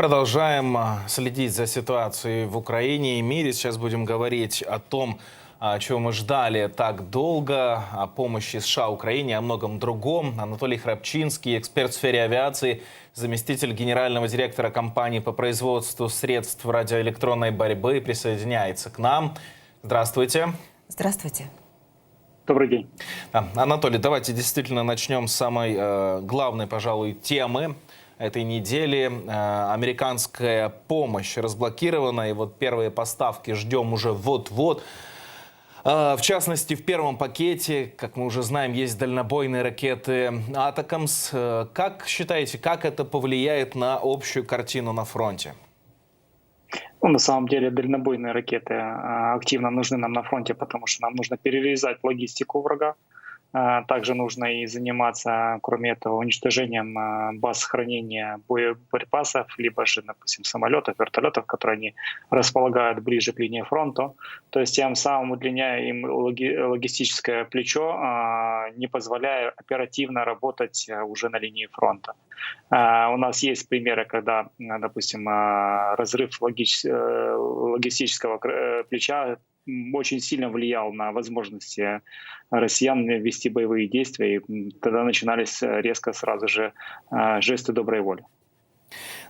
Продолжаем следить за ситуацией в Украине и мире. Сейчас будем говорить о том, чего мы ждали так долго, о помощи США Украине, о многом другом. Анатолий Храпчинский, эксперт в сфере авиации, заместитель генерального директора компании по производству средств радиоэлектронной борьбы, присоединяется к нам. Здравствуйте. Здравствуйте. Добрый день. Анатолий, давайте действительно начнем с самой главной, пожалуй, темы этой недели. Американская помощь разблокирована, и вот первые поставки ждем уже вот-вот. В частности, в первом пакете, как мы уже знаем, есть дальнобойные ракеты «Атакамс». Как считаете, как это повлияет на общую картину на фронте? Ну, на самом деле дальнобойные ракеты активно нужны нам на фронте, потому что нам нужно перерезать логистику врага. Также нужно и заниматься, кроме этого, уничтожением баз хранения боеприпасов, либо же, допустим, самолетов, вертолетов, которые они располагают ближе к линии фронта. То есть тем самым удлиняя им логистическое плечо, не позволяя оперативно работать уже на линии фронта. У нас есть примеры, когда, допустим, разрыв логистического плеча очень сильно влиял на возможности россиян вести боевые действия, и тогда начинались резко сразу же жесты доброй воли.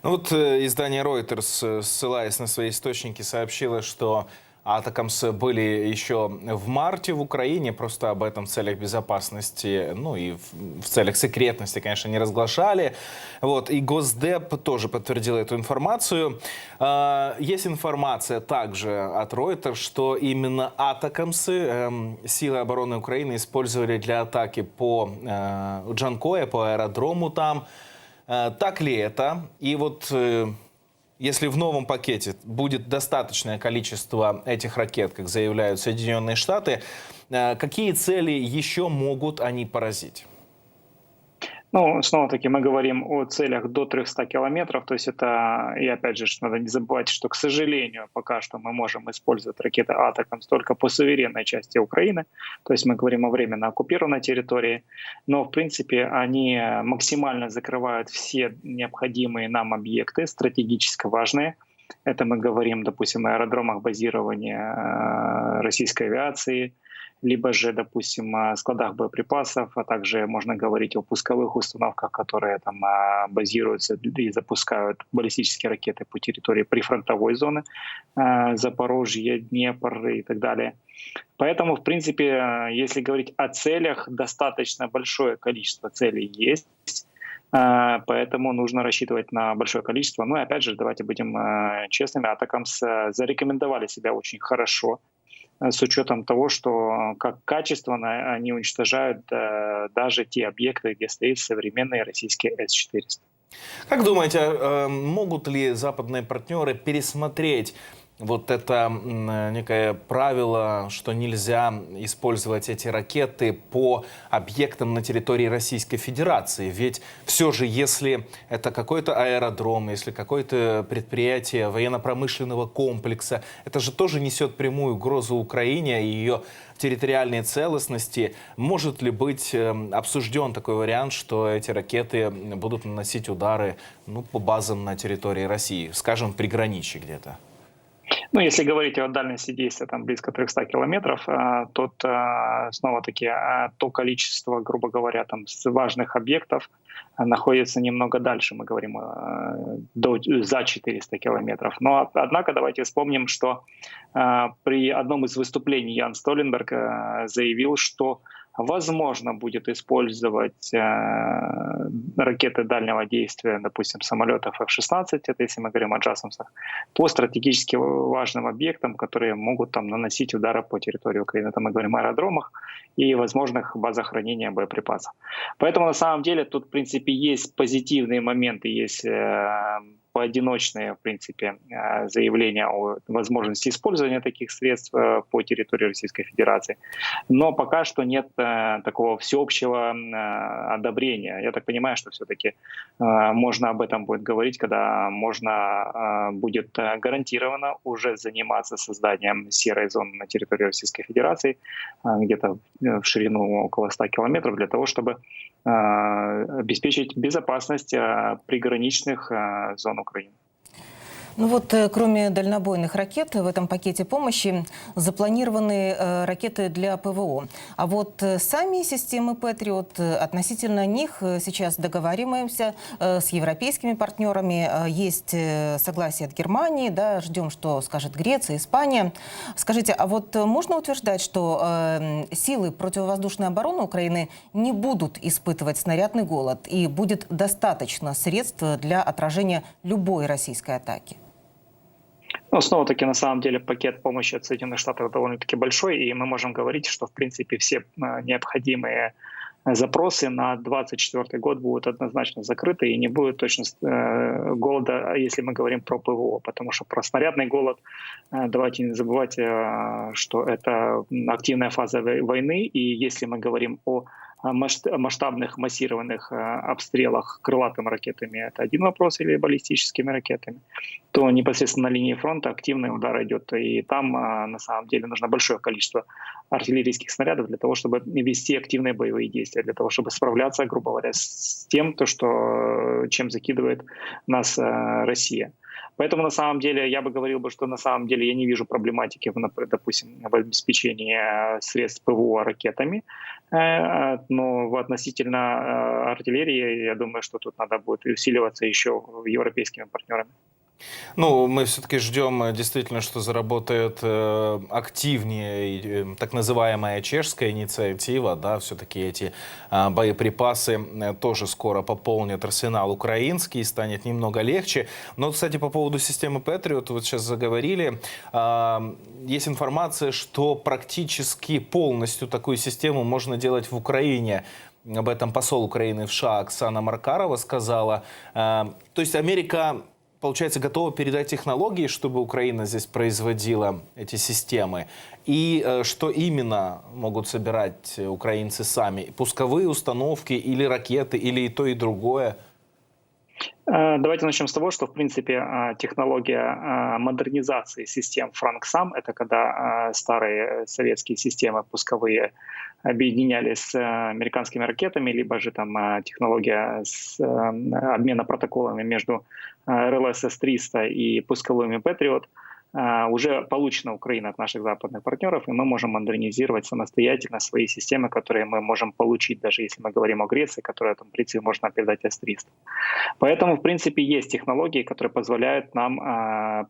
Ну вот издание Reuters, ссылаясь на свои источники, сообщило, что «Атакамс» были еще в марте в Украине, просто об этом в целях безопасности, ну и в целях секретности, конечно, не разглашали. Вот. И Госдеп тоже подтвердил эту информацию. Есть информация также от Reuters, что именно «Атакамсы» силы обороны Украины использовали для атаки по Джанкое, по аэродрому там. Так ли это? И вот... Если в новом пакете будет достаточное количество этих ракет, как заявляют Соединенные Штаты, какие цели еще могут они поразить? Ну, снова-таки мы говорим о целях до 300 километров, то есть это, и опять же, надо не забывать, что, к сожалению, пока что мы можем использовать ракеты «Атакамс» только по суверенной части Украины, то есть мы говорим о временно оккупированной территории, но, в принципе, они максимально закрывают все необходимые нам объекты, стратегически важные. Это мы говорим, допустим, о аэродромах базирования российской авиации, либо же, допустим, о складах боеприпасов, а также можно говорить о пусковых установках, которые там базируются и запускают баллистические ракеты по территории прифронтовой зоны, Запорожье, Днепр и так далее. Поэтому, в принципе, если говорить о целях, достаточно большое количество целей есть. Поэтому нужно рассчитывать на большое количество. Ну и опять же, давайте будем честными, «Атакамс» зарекомендовали себя очень хорошо, с учетом того, что как качественно они уничтожают даже те объекты, где стоит современный российский С-400. Как думаете, могут ли западные партнеры пересмотреть вот это некое правило, что нельзя использовать эти ракеты по объектам на территории Российской Федерации? Ведь все же, если это какой-то аэродром, если какое-то предприятие военно-промышленного комплекса, это же тоже несет прямую угрозу Украине и ее территориальной целостности. Может ли быть обсужден такой вариант, что эти ракеты будут наносить удары по базам на территории России, скажем, приграничье где-то? Ну, если говорить о дальности действия, там близко 300 километров, то снова-таки то количество, грубо говоря, там важных объектов находится немного дальше, мы говорим за 400 километров. Но, однако, давайте вспомним, что при одном из выступлений Ян Столенберг заявил, что возможно будет использовать ракеты дальнего действия, допустим, самолетов F-16, это если мы говорим о «Джасамсах», по стратегически важным объектам, которые могут там наносить удары по территории Украины. Это мы говорим о аэродромах и возможных базах хранения боеприпасов. Поэтому на самом деле тут, в принципе, есть позитивные моменты, есть поодиночные, в принципе, заявления о возможности использования таких средств по территории Российской Федерации. Но пока что нет такого всеобщего одобрения. Я так понимаю, что все-таки можно об этом будет говорить, когда можно будет гарантированно уже заниматься созданием серой зоны на территории Российской Федерации, где-то в ширину около 100 километров, для того, чтобы обеспечить безопасность приграничных зон Украины. Ну вот, кроме дальнобойных ракет, в этом пакете помощи запланированы ракеты для ПВО. А вот сами системы «Патриот», относительно них сейчас договариваемся с европейскими партнерами. Есть согласие от Германии, да, ждем, что скажет Греция, Испания. Скажите, а вот можно утверждать, что силы противовоздушной обороны Украины не будут испытывать снарядный голод и будет достаточно средств для отражения любой российской атаки? Ну, снова-таки, на самом деле, пакет помощи от Соединенных Штатов довольно-таки большой, и мы можем говорить, что, в принципе, все необходимые запросы на 2024 год будут однозначно закрыты, и не будет точно голода, если мы говорим про ПВО, потому что про снарядный голод, давайте не забывать, что это активная фаза войны, и если мы говорим о масштабных массированных обстрелах крылатыми ракетами — это один вопрос, или баллистическими ракетами, то непосредственно на линии фронта активный удар идет. И там на самом деле нужно большое количество артиллерийских снарядов для того, чтобы вести активные боевые действия, для того, чтобы справляться, грубо говоря, с тем, чем закидывает нас Россия. Поэтому, на самом деле, я бы говорил, что на самом деле я не вижу проблематики, допустим, в обеспечении средств ПВО ракетами. Но относительно артиллерии, я думаю, что тут надо будет усиливаться еще европейскими партнерами. Ну, мы все-таки ждем действительно, что заработает активнее так называемая чешская инициатива, да, все-таки эти боеприпасы тоже скоро пополнят арсенал украинский, станет немного легче. Но, кстати, по поводу системы Patriot, вот сейчас заговорили, есть информация, что практически полностью такую систему можно делать в Украине. Об этом посол Украины в США Оксана Маркарова сказала. То есть Америка, получается, готова передать технологии, чтобы Украина здесь производила эти системы? И что именно могут собирать украинцы сами? Пусковые установки или ракеты, или и то, и другое? Давайте начнем с того, что, в принципе, технология модернизации систем Франксам — это когда старые советские системы пусковые объединялись с американскими ракетами, либо же там технология обмена протоколами между РЛС С-300 и пусковыми Patriot уже получена Украина от наших западных партнеров, и мы можем модернизировать самостоятельно свои системы, которые мы можем получить, даже если мы говорим о Греции, которая там, в принципе, можно передать С-300. Поэтому, в принципе, есть технологии, которые позволяют нам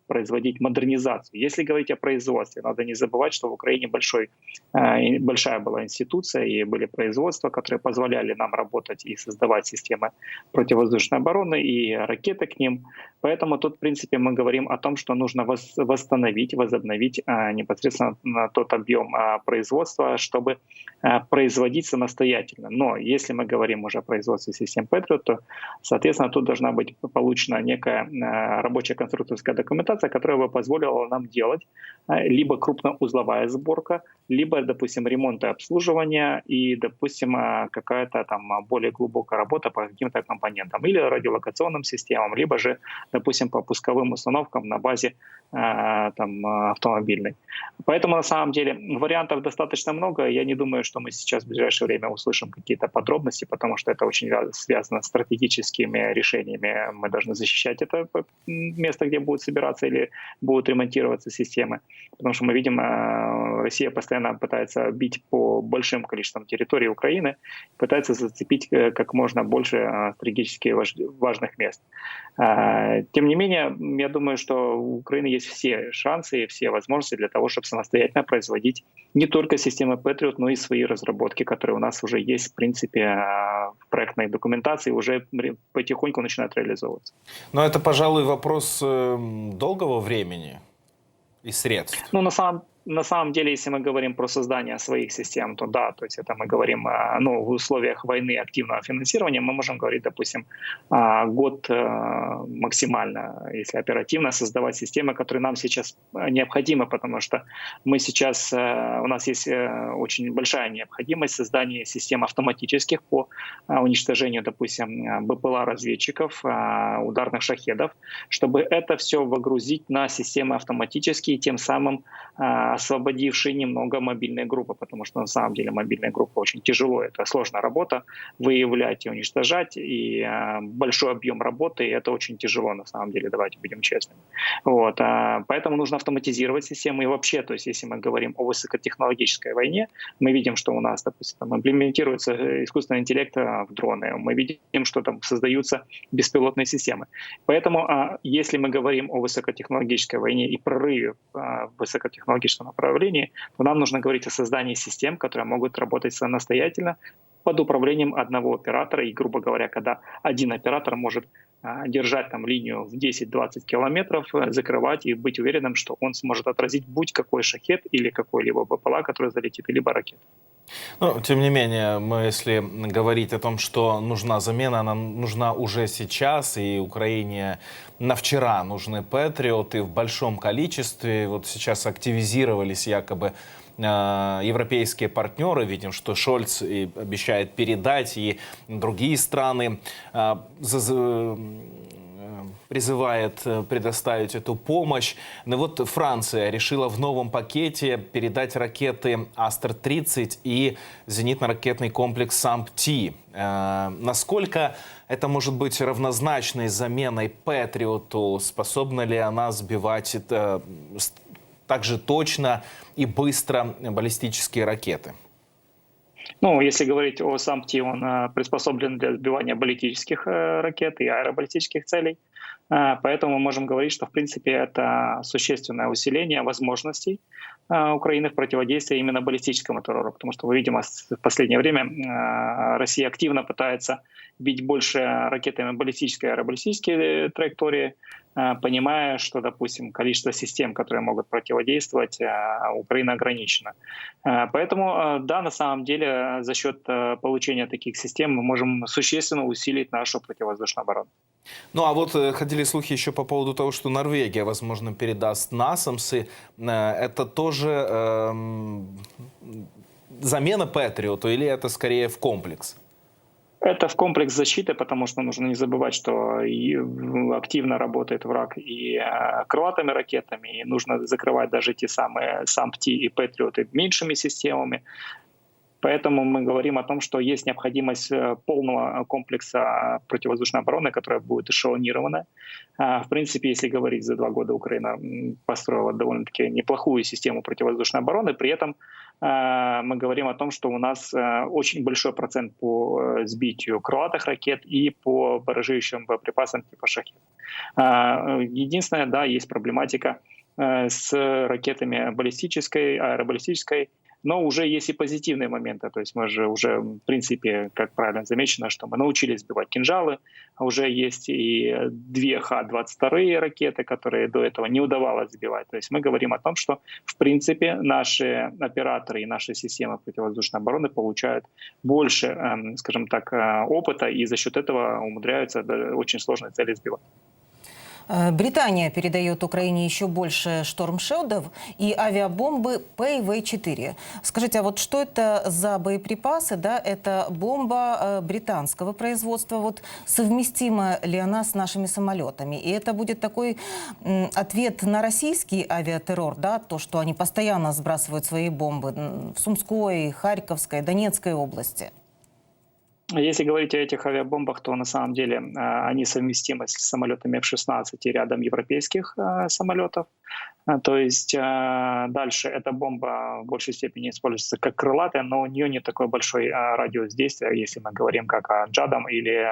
производить модернизацию. Если говорить о производстве, надо не забывать, что в Украине большая была институция, и были производства, которые позволяли нам работать и создавать системы противовоздушной обороны, и ракеты к ним. Поэтому тут, в принципе, мы говорим о том, что нужно возобновить непосредственно тот объем производства, чтобы производить самостоятельно. Но если мы говорим уже о производстве систем Patriot, то, соответственно, тут должна быть получена некая рабочая конструкторская документация, которая бы позволила нам делать либо крупноузловая сборка, либо, допустим, ремонт и обслуживание, и, допустим, какая-то там более глубокая работа по каким-то компонентам, или радиолокационным системам, либо же, допустим, по пусковым установкам на базе там, автомобильной. Поэтому, на самом деле, вариантов достаточно много. Я не думаю, что мы сейчас в ближайшее время услышим какие-то подробности, потому что это очень связано с стратегическими решениями. Мы должны защищать это место, где будут собираться или будут ремонтироваться системы. Потому что мы видим, Россия постоянно пытается бить по большим количествам территорий Украины, пытается зацепить как можно больше стратегически важных мест. Тем не менее, я думаю, что у Украины есть все шансы и все возможности для того, чтобы самостоятельно производить не только системы Patriot, но и свои разработки, которые у нас уже есть, в принципе, в проектной документации, уже потихоньку начинают реализовываться. Но это, пожалуй, вопрос долгого времени и средств. Ну, на самом деле, если мы говорим про создание своих систем, то да, то есть это мы говорим, в условиях войны активного финансирования мы можем говорить, допустим, год максимально, если оперативно создавать системы, которые нам сейчас необходимы, потому что мы сейчас, у нас есть очень большая необходимость создания систем автоматических по уничтожению, допустим, БПЛА-разведчиков, ударных шахедов, чтобы это все выгрузить на системы автоматические, тем самым освободивший немного мобильные группы, потому что на самом деле мобильные группы очень тяжело, это сложная работа, выявлять и уничтожать, и большой объем работы, и это очень тяжело на самом деле, давайте будем честными. Вот, поэтому нужно автоматизировать систему и вообще, то есть если мы говорим о высокотехнологической войне, мы видим, что у нас, допустим, там имплементируется искусственный интеллект в дроны, мы видим, что там создаются беспилотные системы. Поэтому если мы говорим о высокотехнологической войне и прорыве в высокотехнологическом направлении, то нам нужно говорить о создании систем, которые могут работать самостоятельно под управлением одного оператора. И, грубо говоря, когда один оператор может держать там линию в 10-20 километров, закрывать и быть уверенным, что он сможет отразить будь какой шахед или какой-либо БПЛА, который залетит, либо ракета. Но, тем не менее, мы, если говорить о том, что нужна замена, она нужна уже сейчас, и Украине на вчера нужны патриоты в большом количестве. Вот сейчас активизировались якобы европейские партнеры. Видим, что Шольц и обещает передать, и другие страны призывает предоставить эту помощь. Но вот Франция решила в новом пакете передать ракеты Астер-30 и зенитно-ракетный комплекс САМП-Ти. Насколько это может быть равнозначной заменой Патриоту? Способна ли она сбивать так же точно и быстро баллистические ракеты? Ну, если говорить о САМП-Ти, он приспособлен для сбивания баллистических ракет и аэробаллистических целей. Поэтому мы можем говорить, что, в принципе, это существенное усиление возможностей Украины в противодействии именно баллистическому террору. Потому что, видимо, в последнее время Россия активно пытается бить больше ракетами баллистической и аэробаллистические траектории, понимая, что, допустим, количество систем, которые могут противодействовать, Украина ограничена. Поэтому, да, на самом деле, за счет получения таких систем мы можем существенно усилить нашу противовоздушную оборону. Ну, а вот ходили слухи еще по поводу того, что Норвегия, возможно, передаст насамсы. Это тоже замена Патриоту или это скорее в комплекс? Это в комплекс защиты, потому что нужно не забывать, что активно работает враг и крылатыми ракетами, и нужно закрывать даже те самые САМП-Ти и Патриоты меньшими системами. Поэтому мы говорим о том, что есть необходимость полного комплекса противовоздушной обороны, которая будет эшелонирована. В принципе, если говорить, за 2 года Украина построила довольно-таки неплохую систему противовоздушной обороны. При этом мы говорим о том, что у нас очень большой процент по сбитию крылатых ракет и по баражирующим боеприпасам типа «Шахед». Единственное, да, есть проблематика с ракетами баллистической, аэробаллистической, но уже есть и позитивные моменты. То есть мы же уже, в принципе, как правильно замечено, что мы научились сбивать кинжалы. Уже есть и 2 Х-22 ракеты, которые до этого не удавалось сбивать. То есть мы говорим о том, что, в принципе, наши операторы и наши системы противовоздушной обороны получают больше, скажем так, опыта и за счет этого умудряются очень сложные цели сбивать. Британия передает Украине еще больше штормшедов и авиабомбы ПВ-4. Скажите, а вот что это за боеприпасы? Да, это бомба британского производства. Вот совместима ли она с нашими самолетами? И это будет такой ответ на российский авиатеррор, да, то, что они постоянно сбрасывают свои бомбы в Сумской, Харьковской, Донецкой области. Если говорить о этих авиабомбах, то на самом деле они совместимы с самолетами F-16 и рядом европейских самолетов. То есть дальше эта бомба в большей степени используется как крылатая, но у нее не такой большой радиус действия, если мы говорим как о Джадам или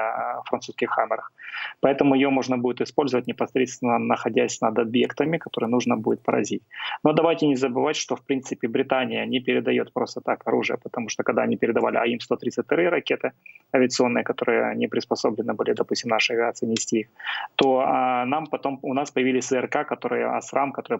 французских Хаммерах. Поэтому ее можно будет использовать непосредственно находясь над объектами, которые нужно будет поразить. Но давайте не забывать, что в принципе Британия не передает просто так оружие, потому что когда они передавали АИМ-132 ракеты авиационные, которые не приспособлены были, допустим, нашей авиации нести их, то нам потом у нас появились ЗРК, которые АСРАМ, которые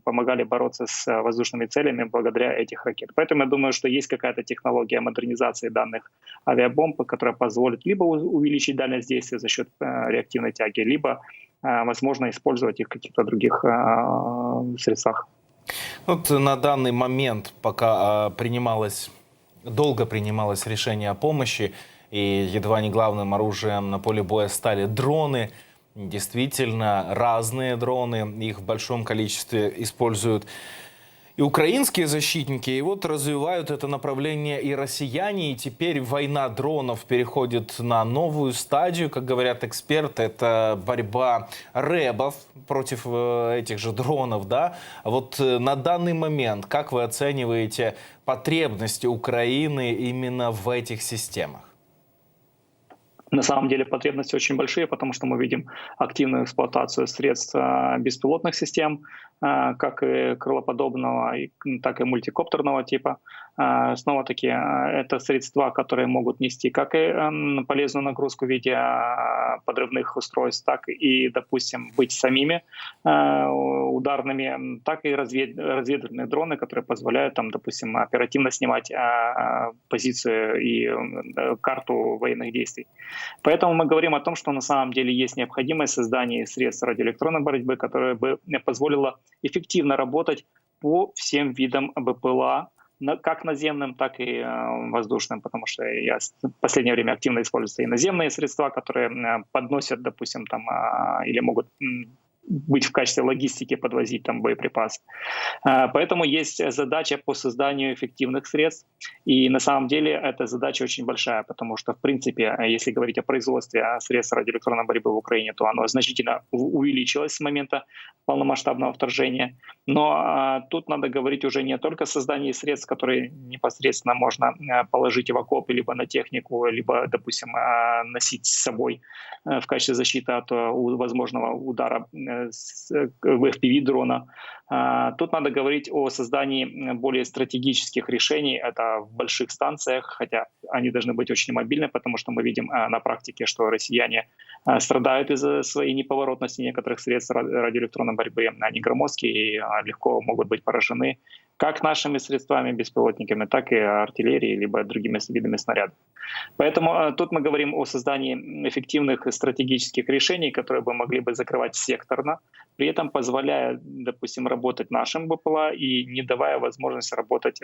помогали бороться с воздушными целями благодаря этих ракет. Поэтому я думаю, что есть какая-то технология модернизации данных авиабомб, которая позволит либо увеличить дальность действия за счет реактивной тяги, либо, возможно, использовать их в каких-то других средствах. Вот на данный момент, пока долго принималось решение о помощи, и едва не главным оружием на поле боя стали дроны, действительно разные дроны, их в большом количестве используют И украинские защитники, и вот развивают это направление и россияне, и теперь война дронов переходит на новую стадию, как говорят эксперты, это борьба рэбов против этих же дронов, да? А вот на данный момент, как вы оцениваете потребности Украины именно в этих системах? На самом деле потребности очень большие, потому что мы видим активную эксплуатацию средств беспилотных систем, как и крылоподобного, так и мультикоптерного типа. Снова-таки это средства, которые могут нести как и полезную нагрузку в виде подрывных устройств, так и, допустим, быть самими ударными, так и разведывательные дроны, которые позволяют, там, допустим, оперативно снимать позицию и карту военных действий. Поэтому мы говорим о том, что на самом деле есть необходимость создания средств радиоэлектронной борьбы, которая бы позволила эффективно работать по всем видам БПЛА, как наземным, так и воздушным, потому что в последнее время активно используются и наземные средства, которые подносят, допустим, там, или могут быть в качестве логистики, подвозить там боеприпасы. Поэтому есть задача по созданию эффективных средств. И на самом деле эта задача очень большая, потому что, в принципе, если говорить о производстве средств радиоэлектронной борьбы в Украине, то оно значительно увеличилось с момента полномасштабного вторжения. Но тут надо говорить уже не только о создании средств, которые непосредственно можно положить в окопы, либо на технику, либо, допустим, носить с собой в качестве защиты от возможного удара в FPV-дрона. Тут надо говорить о создании более стратегических решений. Это в больших станциях, хотя они должны быть очень мобильны, потому что мы видим на практике, что россияне страдают из-за своей неповоротности некоторых средств радиоэлектронной борьбы. Они громоздкие и легко могут быть поражены как нашими средствами, беспилотниками, так и артиллерией, либо другими видами снарядов. Поэтому тут мы говорим о создании эффективных стратегических решений, которые бы могли бы закрывать секторно, при этом позволяя, допустим, работать нашим БПЛА и не давая возможности работать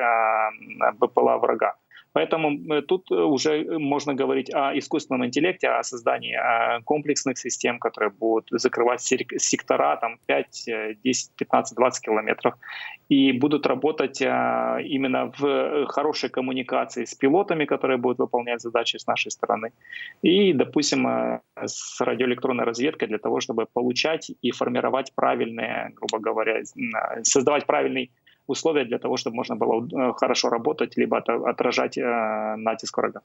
БПЛА врага. Поэтому тут уже можно говорить о искусственном интеллекте, о создании комплексных систем, которые будут закрывать сектора там, 5, 10, 15, 20 километров и будут работать именно в хорошей коммуникации с пилотами, которые будут выполнять задачи с нашей стороны, и, допустим, с радиоэлектронной разведкой для того, чтобы получать и формировать правильные, грубо говоря, создавать правильный условия для того, чтобы можно было хорошо работать, либо отражать натиск врага.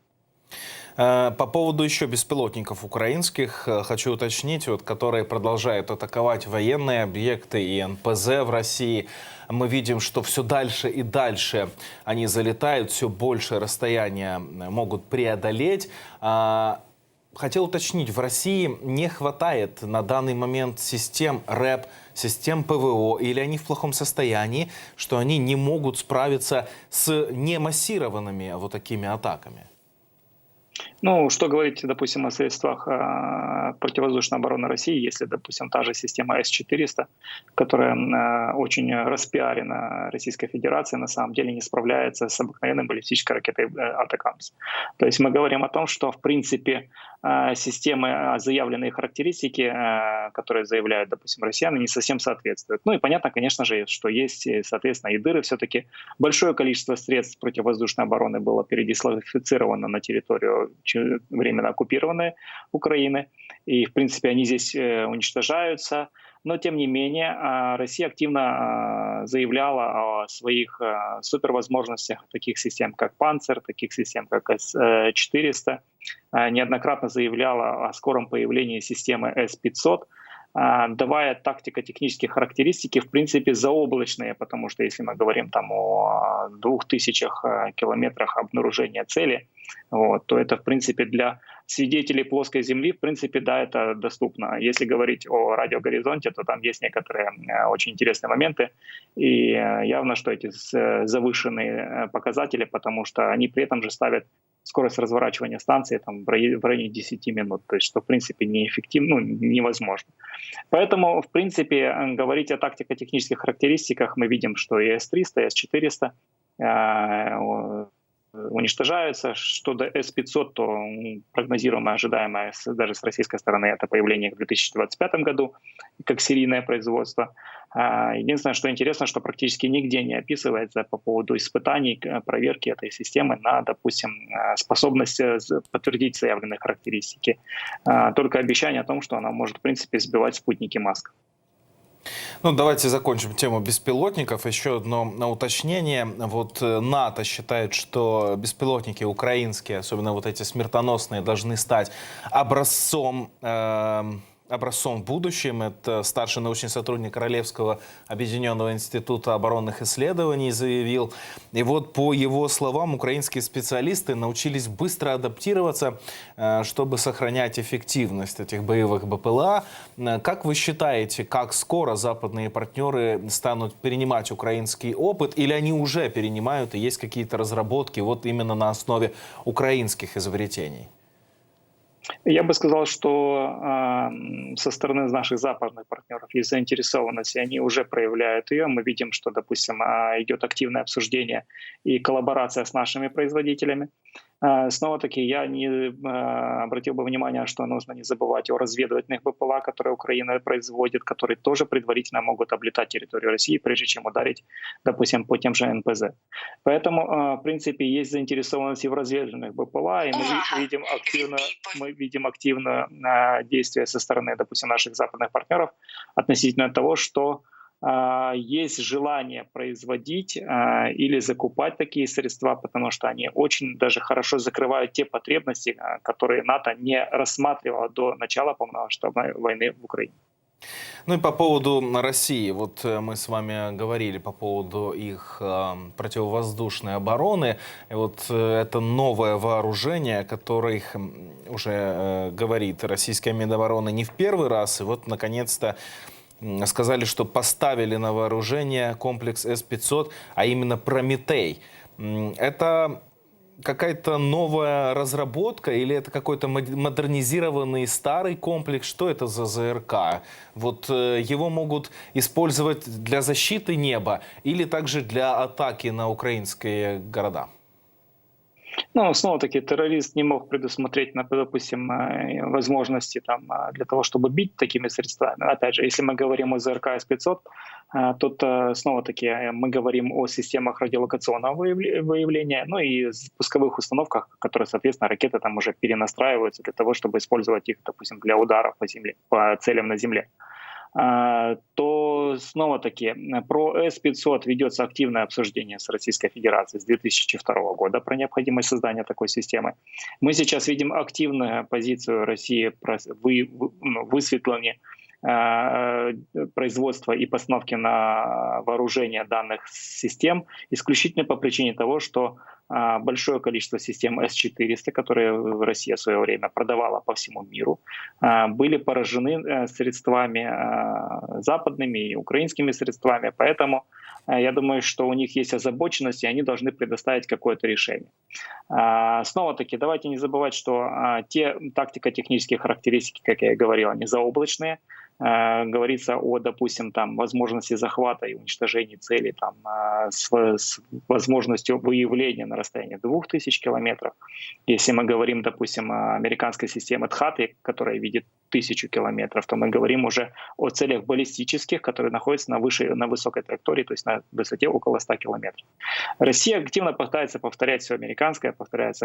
По поводу еще беспилотников украинских хочу уточнить, вот, которые продолжают атаковать военные объекты и НПЗ в России. Мы видим, что все дальше и дальше они залетают, все большее расстояние могут преодолеть. Хотел уточнить, в России не хватает на данный момент систем РЭБ, систем ПВО, или они в плохом состоянии, что они не могут справиться с немассированными вот такими атаками? Ну, что говорить, допустим, о средствах противовоздушной обороны России, если, допустим, та же система С-400, которая очень распиарена Российской Федерацией, на самом деле не справляется с обыкновенной баллистической ракетой Атакамс. То есть мы говорим о том, что, в принципе, системы, заявленные характеристики, которые заявляют, допустим, россияне, не совсем соответствуют. Ну и понятно, конечно же, что есть, соответственно, и дыры. Все-таки большое количество средств противовоздушной обороны было передислоцировано на территорию временно оккупированной Украины. И, в принципе, они здесь уничтожаются. Но, тем не менее, Россия активно заявляла о своих супервозможностях таких систем, как «Панцер», таких систем, как С-400. Неоднократно заявляла о скором появлении системы С-500, давая тактико-технические характеристики, в принципе, заоблачные, потому что если мы говорим там о 2000 километрах обнаружения цели, вот, то это, в принципе, для свидетелей плоской Земли, в принципе, да, это доступно. Если говорить о радиогоризонте, то там есть некоторые очень интересные моменты, и явно, что эти завышенные показатели, потому что они при этом же ставят скорость разворачивания станции там, в районе 10 минут, то есть что, в принципе, неэффективно, невозможно. Поэтому, в принципе, говорить о тактико-технических характеристиках мы видим, что и С-300, и С-400 уничтожаются. Что до С-500, то прогнозируемое, ожидаемое даже с российской стороны это появление в 2025 году, как серийное производство. Единственное, что интересно, что практически нигде не описывается по поводу испытаний, проверки этой системы на, допустим, способность подтвердить заявленные характеристики. Только обещание о том, что она может, в принципе, сбивать спутники Маска. Ну, давайте закончим тему беспилотников. Еще одно уточнение. Вот НАТО считает, что беспилотники украинские, особенно вот эти смертоносные, должны стать образцом в будущем. Это старший научный сотрудник Королевского объединенного института оборонных исследований заявил. И вот по его словам, украинские специалисты научились быстро адаптироваться, чтобы сохранять эффективность этих боевых БПЛА. Как вы считаете, как скоро западные партнеры станут перенимать украинский опыт, или они уже перенимают и есть какие-то разработки вот именно на основе украинских изобретений? Я бы сказал, что со стороны наших западных партнеров есть заинтересованность, и они уже проявляют ее. Мы видим, что, допустим, идет активное обсуждение и коллаборация с нашими производителями. Снова-таки я не обратил бы внимание, что нужно не забывать о разведывательных БПЛА, которые Украина производит, которые тоже предварительно могут облетать территорию России, прежде чем ударить, допустим, по тем же НПЗ. Поэтому, в принципе, есть заинтересованность и в разведывательных БПЛА, и мы видим активное действие со стороны, допустим, наших западных партнеров относительно того, что есть желание производить или закупать такие средства, потому что они очень даже хорошо закрывают те потребности, которые НАТО не рассматривало до начала полномасштабной войны в Украине. Ну и по поводу России. Вот мы с вами говорили по поводу их противовоздушной обороны. И вот это новое вооружение, о которых уже говорит российская Минобороны не в первый раз. И вот, наконец-то, сказали, что поставили на вооружение комплекс С-500, а именно «Прометей». Это какая-то новая разработка или это какой-то модернизированный старый комплекс? Что это за ЗРК? Вот его могут использовать для защиты неба или также для атаки на украинские города? Ну, снова-таки, террорист не мог предусмотреть, допустим, возможности там, для того, чтобы бить такими средствами. Опять же, если мы говорим о ЗРК С-500, тут снова-таки мы говорим о системах радиолокационного выявления, ну и пусковых установках, которые, соответственно, ракеты там уже перенастраиваются для того, чтобы использовать их, допустим, для ударов по земле, по целям на земле. То снова-таки про С-500 ведется активное обсуждение с Российской Федерацией с 2002 года про необходимость создания такой системы. Мы сейчас видим активную позицию России про высветление производства и постановки на вооружение данных систем исключительно по причине того, что большое количество систем С-400, которые Россия в свое время продавала по всему миру, были поражены средствами западными и украинскими средствами. Поэтому я думаю, что у них есть озабоченность, и они должны предоставить какое-то решение. Снова-таки, давайте не забывать, что те тактико-технические характеристики, как я и говорил, они заоблачные. Говорится о, допустим, там, возможности захвата и уничтожения целей там, с возможностью выявления на расстоянии 2000 километров. Если мы говорим, допустим, о американской системе ТХАТ, которая видит 1000 километров, то мы говорим уже о целях баллистических, которые находятся на высокой траектории, то есть на высоте около 100 километров. Россия активно пытается повторять все американское,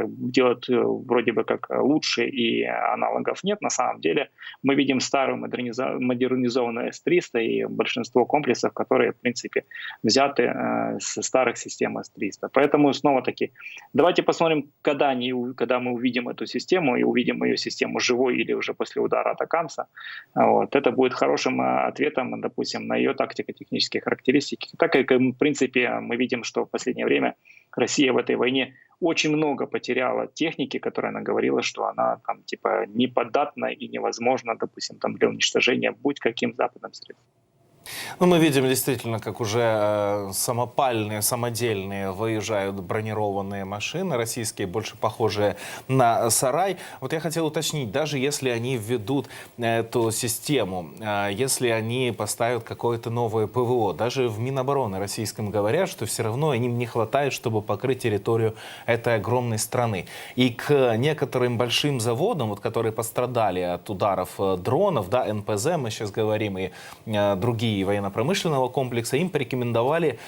делать вроде бы как лучше, и аналогов нет. На самом деле мы видим старую модернизованную С-300 и большинство комплексов, которые, в принципе, взяты со старых систем С-300. Поэтому, снова-таки, давайте посмотрим, когда мы увидим эту систему и увидим ее систему живой или уже после удара атакамса. Вот. Это будет хорошим ответом, допустим, на ее тактико-технические характеристики. Так как, в принципе, мы видим, что в последнее время Россия в этой войне очень много потеряла техники, которой она говорила, что она там типа неподатна и невозможна, допустим, там для уничтожения будь каким западным средством. Ну, мы видим действительно, как уже самопальные, самодельные выезжают бронированные машины российские, больше похожие на сарай. Вот я хотел уточнить, даже если они введут эту систему, если они поставят какое-то новое ПВО, даже в Минобороны российском говорят, что все равно им не хватает, чтобы покрыть территорию этой огромной страны. И к некоторым большим заводам, вот, которые пострадали от ударов дронов, да, НПЗ, мы сейчас говорим, и другие военно-промышленного комплекса, им порекомендовали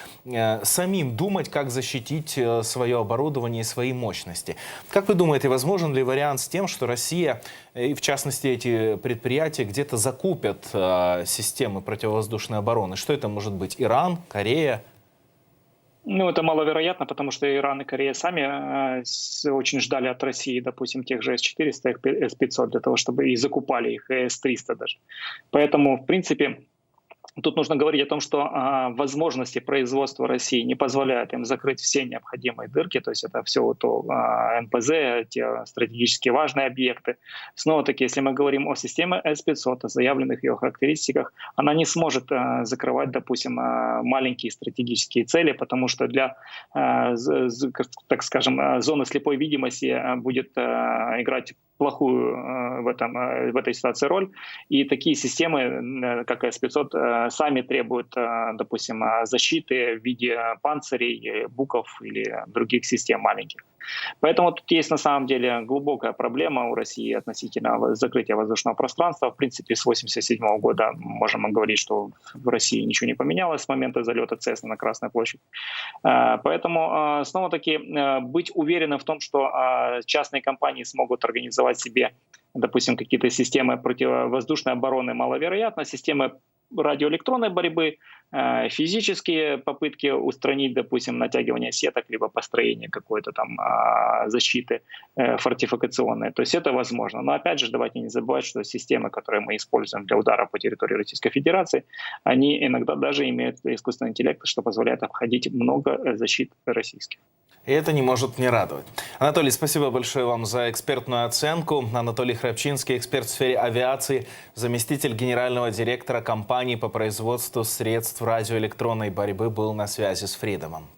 самим думать, как защитить свое оборудование и свои мощности. Как вы думаете, возможен ли вариант с тем, что Россия, и в частности эти предприятия, где-то закупят системы противовоздушной обороны? Что это может быть? Иран, Корея? Ну, это маловероятно, потому что Иран и Корея сами очень ждали от России, допустим, тех же С-400, С-500 для того, чтобы и закупали их, и С-300 даже. Поэтому, в принципе, тут нужно говорить о том, что возможности производства России не позволяют им закрыть все необходимые дырки, то есть это все то НПЗ, те стратегически важные объекты. Снова-таки, если мы говорим о системе С-500, о заявленных ее характеристиках, она не сможет закрывать, допустим, маленькие стратегические цели, потому что для, так скажем, зоны слепой видимости будет играть плохую в этой ситуации роль. И такие системы, как С-500, сами требуют, допустим, защиты в виде панцирей, буков или других систем маленьких. Поэтому тут есть на самом деле глубокая проблема у России относительно закрытия воздушного пространства. В принципе, с 1987 года можем говорить, что в России ничего не поменялось с момента залета Цесны на Красную площадь. Поэтому снова-таки быть уверенным в том, что частные компании смогут организовать себе, допустим, какие-то системы противовоздушной обороны, маловероятно. Системы радиоэлектронной борьбы, физические попытки устранить, допустим, натягивание сеток, либо построение какой-то там защиты фортификационной. То есть это возможно. Но опять же, давайте не забывать, что системы, которые мы используем для удара по территории Российской Федерации, они иногда даже имеют искусственный интеллект, что позволяет обходить много защит российских. И это не может не радовать. Анатолий, спасибо большое вам за экспертную оценку. Анатолий Храпчинский, эксперт в сфере авиации, заместитель генерального директора компании по производству средств радиоэлектронной борьбы, был на связи с Фридомом.